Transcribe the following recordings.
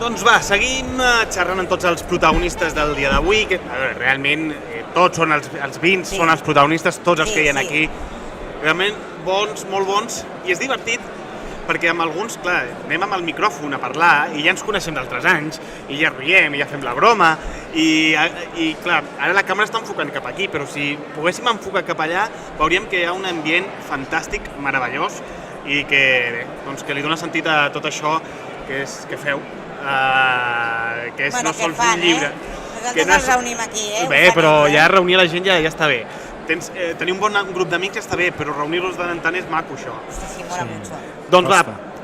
Doncs va, seguim xerrant amb tots els protagonistes del dia d'avui, que realment tots són els vins, són els protagonistes, tots els que hi ha aquí. Realment bons, molt bons, i és divertit perquè amb alguns, clar, anem amb el micròfon a parlar i ja ens coneixem d'altres anys, i ja riem, i ja fem la broma, i clar, ara la càmera està enfocant cap aquí, però si poguéssim enfocar cap allà, veuríem que hi ha un ambient fantàstic, meravellós, i que, bé, doncs que li dona sentit a tot això que feu, que és no sols un llibre. Nosaltres ens reunim aquí, Bé, però ja reunir la gent ja està bé. Tenir un bon grup d'amics ja està bé, però reunir-los de tant en tant és maco, això. Sí, mola mucho. Doncs va,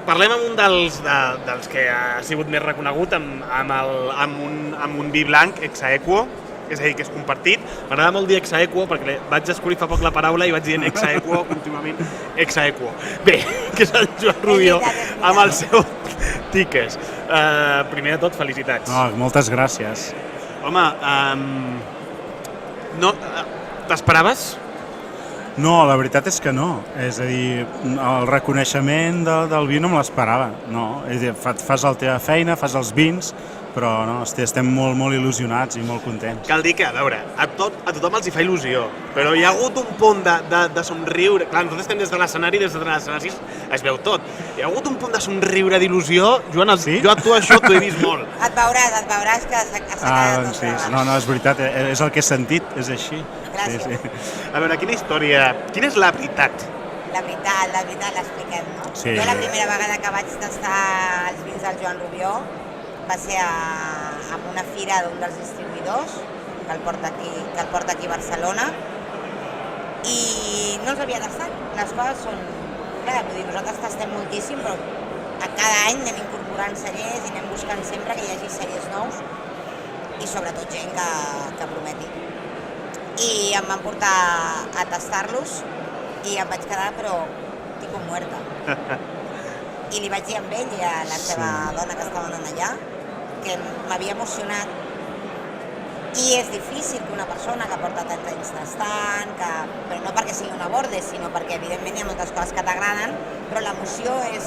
parlem amb un dels que ha sigut més reconegut, amb un vi blanc, Exaequo, és a dir, que és compartit. M'agrada molt dir Exaequo perquè vaig descobrir fa poc la paraula i vaig dient Exaequo contínuament. Exaequo. Bé, que és el Joan Rubió amb el seu Tiques. Primer de tot, felicitats. Moltes gràcies. Home, t'esperaves? No, la veritat és que no. És a dir, el reconeixement del vi no me l'esperava. No, és a dir, fas la teva feina, fas els vins, però no, estem molt, molt il·lusionats i molt contents. Cal dir que, a veure, a tothom els hi fa il·lusió, però hi ha hagut un punt de somriure. Clar, nosaltres estem des de l'escenari, des de l'escenari es veu tot. Hi ha hagut un punt de somriure, d'il·lusió. Joan, jo a tu això t'ho he vist molt. Et veuràs que s'ha quedat tot sí. No, és veritat, és el que he sentit, és així. Gràcies. Sí. A veure, quina és la veritat? La veritat l'expliquem, no? Sí. Jo la primera vegada que vaig tastar els vins del Joan Rubió va ser en una fira d'un dels distribuïdors que el porta aquí a Barcelona i no els havia tastat. Les coses són... Clar, vull dir, nosaltres tastem moltíssim, però a cada any anem incorporant cellers i anem buscant sempre que hi hagi cellers nous i sobretot gent que prometi. I em van portar a tastar-los i em vaig quedar, però, tipo muerta. I li vaig dir a ell i a la seva dona que estaven allà que m'havia emocionat. I és difícil que una persona que porta tants anys tastant, però no perquè sigui una borde, sinó perquè evidentment hi ha moltes coses que t'agraden, però l'emoció és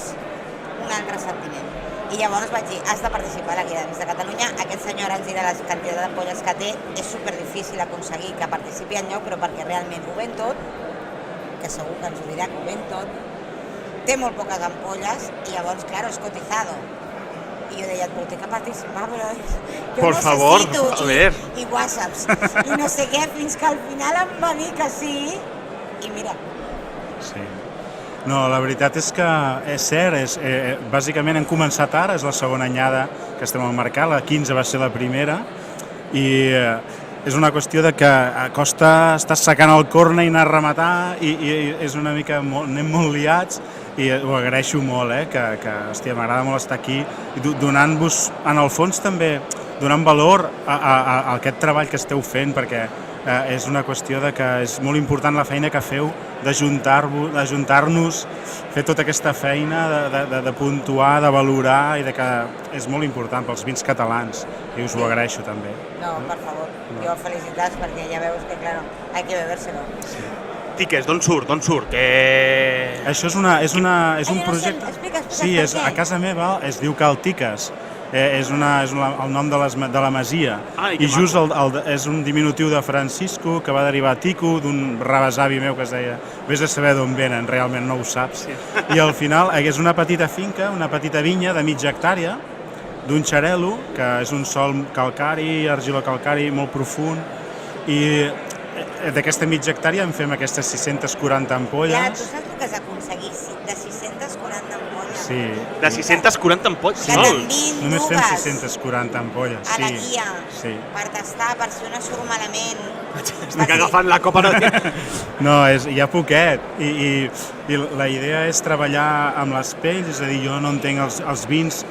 un altre sentiment. I llavors vaig dir, has de participar a la Guia de Vins de Catalunya. Aquest senyor ens dirà la quantitat d'ampolles que té, és superdifícil aconseguir que participi enlloc, però perquè realment ho ven tot, que segur que ens ho dirà que ho ven tot, té molt poques ampolles i llavors, claro, és cotizado. I jo deia, però té que participar, però jo necessito i whatsapps i no sé què, fins que al final em va dir que sí i mira. Sí. No, la veritat és que és cert, bàsicament hem començat ara, és la segona anyada que estem al mercat, la 15 va ser la primera i és una qüestió de que estàs secant el corne i anar a rematar i és una mica, anem molt liats i ho agraeixo molt, que hòstia, m'agrada molt estar aquí donant-vos, en el fons també, donant valor a aquest treball que esteu fent, perquè és una qüestió de que és molt important la feina que feu d'ajuntar-nos, fer tota aquesta feina de puntuar, de valorar i de que és molt important pels vins catalans i us ho agraeixo també. No, per favor, jo felicitats perquè ja veus que, claro, hay que bebérselo. Tiques, d'on surt? Això és un projecte... Explica sí, a casa meva es diu Cal Tiques. És el nom de la masia i just és un diminutiu de Francisco que va derivar a Tico, d'un rebesavi meu que es deia vés a saber d'on venen, realment no ho saps, i al final és una petita finca, una petita vinya de mitja hectàrea d'un xarel·lo que és un sòl calcari, argilocalcari molt profund i d'aquesta mitja hectàrea en fem aquestes 640 ampolles. Ja, tu saps el que has aconseguit de 640 ampolles? Sí. De 640 ampolles? Només fem 640 ampolles. A la guia, per tastar, per si una surt malament. Estic agafant la copa. No, hi ha poquet i la idea és treballar amb les pells, és a dir, jo no entenc els vins,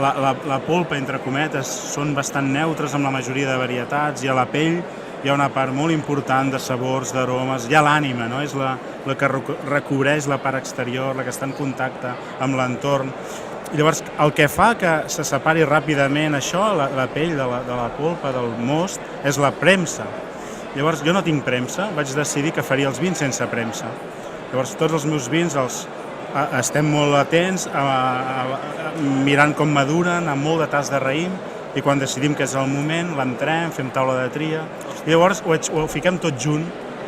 la polpa, entre cometes, són bastant neutres amb la majoria de varietats i a la pell hi ha una part molt important de sabors, d'aromes, hi ha l'ànima, no? És la que recobreix la part exterior, la que està en contacte amb l'entorn. I llavors el que fa que se separi ràpidament això, la pell de la polpa, del most, és la premsa. Llavors jo no tinc premsa, vaig decidir que faria els vins sense premsa. Llavors tots els meus vins estem molt atents, mirant com maduren, amb molt de tas de raïm, i quan decidim que és el moment, l'entrem, fem taula de tria, i llavors ho fiquem tot junt,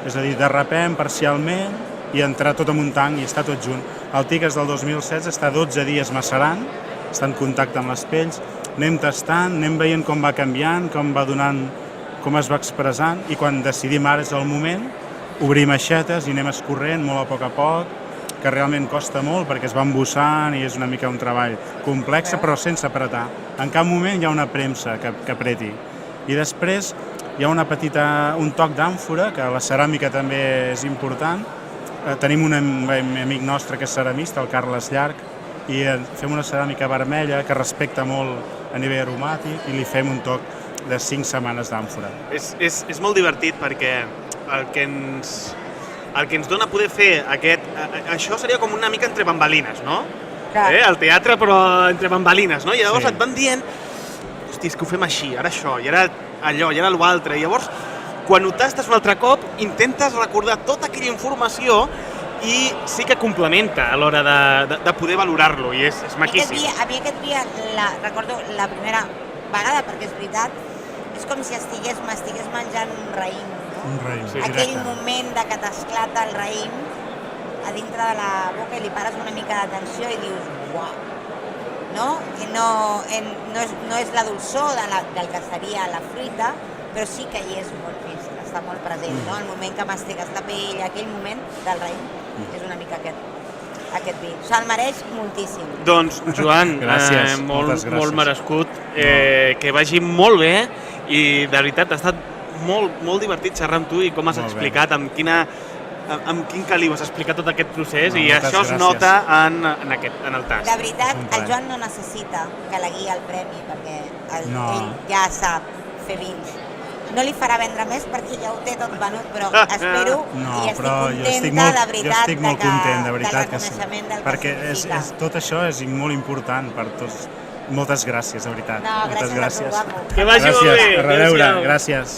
és a dir, derrapem parcialment i entrar tot en un tanc i estar tot junt. El Tigres del 2016 està 12 dies macerant, està en contacte amb les pells, anem tastant, anem veient com va canviant, com va donant, com es va expressant, i quan decidim ara és el moment, obrim aixetes i anem escorrent molt a poc, que realment costa molt perquè es va embussant i és una mica un treball complex, però sense apretar. En cap moment hi ha una premsa que apreti. I després hi ha un toc d'àmfora, que la ceràmica també és important. Tenim un amic nostre que és ceramista, el Carles Llarg, i fem una ceràmica vermella que respecta molt a nivell aromàtic i li fem un toc de 5 setmanes d'àmfora. És molt divertit perquè el que ens dona poder fer això seria com una mica entre bambalines, no? El teatre, però entre bambalines, no? I llavors et van dient, hosti, és que ho fem així, ara això, i ara allò, i ara l'altre. I llavors, quan ho tastes un altre cop, intentes recordar tota aquella informació i sí que complementa a l'hora de poder valorar-lo, i és maquíssim. A mi aquest dia, recordo la primera vegada, perquè és veritat, és com si m'estigués menjant un raïm, no? Un raïm, sí. Aquell moment que t'esclata el raïm a dintre de la boca i li pares una mica d'atenció i dius, uau, no? I no és la dolçor del que seria la fruita, però sí que hi és molt més, està molt present, no? El moment que mastigues la pell, aquell moment del raïm, és una mica aquest vi. Se'l mereix moltíssim. Doncs, Joan, gràcies, molt merescut, que vagi molt bé i de veritat ha estat molt divertit xerrar amb tu i com has explicat, amb quin caliu has explicat tot aquest procés i això es nota en el tast. De veritat, el Joan no necessita que la guiï el premi perquè ell ja sap fer vins. No li farà vendre més perquè ja ho té tot venut, però espero i estic contenta de veritat jo estic molt content, de veritat, del reconeixement del que perquè tot això és molt important per tots. Moltes gràcies, de veritat. No, gràcies a tu, guapo. Que vagi molt bé. Gràcies, a reveure, gràcies.